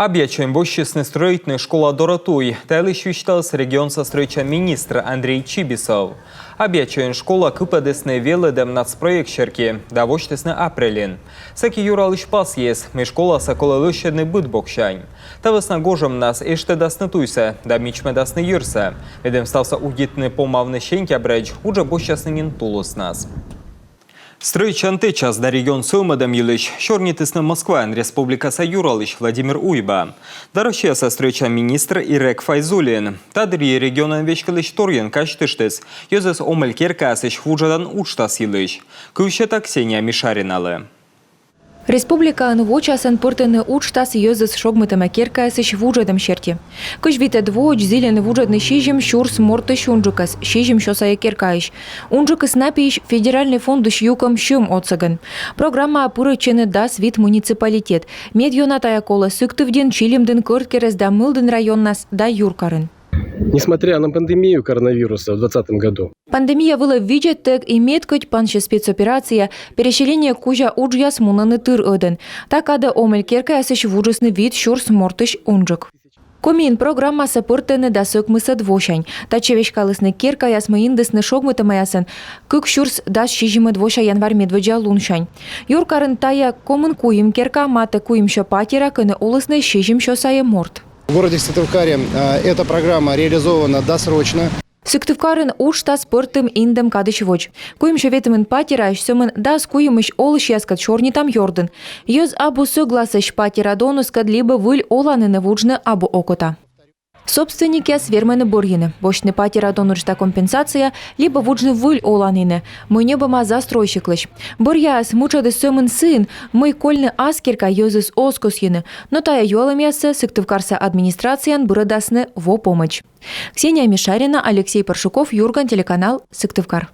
Объячаем бощесный строительная школа Доратуй. Тайлыш вещтался регион со встреча министра Андрей Чибисов. Объячаем школа кыпадесны веледем нацпроектшерки. Да вощтесны апрелин. Саки юралыш пас есть. Мы школа соколылыщедный быт бокшань. Та веснагожем нас эште дасны туйся. Да мичме дасны юрса. Ведем стався угитны помавны щеньки обреч. Уже бощесны нин тулус нас. Стройчанты час да регион Сылмадам Юлыч, Щорнитысны Москва, Республика Юралыч Владимир Уйба. Даращия со стройчан министр Ирек Файзулин. Тадри регион Вечкалыч Торьян Качтыштыс, Йозес Омель Керкасыч Вуджадан Учтас Юлыч. Кыущета Ксения Мишариналы. Республика Анвочасан пыртыны учтас йозыс шогмытыма керкаясыш вуджадым шерти. Кыш вите двоч зеленый вуджадный щижим щурс мортыш унджукас, щижим щосая керкаиш. Унджукас напиш федеральный фондыш юком щум отсаган. Программа апуры чены дас вид муниципалитет. Медьонатая кола сыктывден чилимден кырткерес да мылдын район нас да юркарын. Несмотря на пандемию коронавируса в 2020 году. Пандемия была видеть так и меткать панча спецоперация, переселение кужа уджья смунаны тыр öden. Так ада омель керкаясыш вуджысны вид щурс мортыш унджук. Комин программа сапыртыны да сөкмысы двошань. Тачевешкалысны керкаяс мыйындысны шогмыты маясын. Кык щурс дас шижимы двоша январь медведжа луншань. Юркарын тая комын куим керка маты куим шо патера кыны улысны шижим шо сае морт. В городе Сыктывкаре эта программа реализована досрочно. Сыктывкарын уштас пыртым индем кадыш воч. Куим шеветымын патераш сөмын дас куимыш олыш яскат шорнитам йордын. Йоз абу согласыш патера донускад либо выль оланыны вуджны абу окота. Собственники свермены боргины. Бочны патера донуршта компенсация, либо вуджны выль оланыны. Мы не бама застройщиклыш. Борьяс мучады сөмын сын, мы кольны аскерка йозыс оскосьыны. Но тая юаламясы Сыктывкарса администрациян бұрыдасны во помощь. Ксения Мишарина, Алексей Паршуков, Юрган, телеканал Сыктывкар.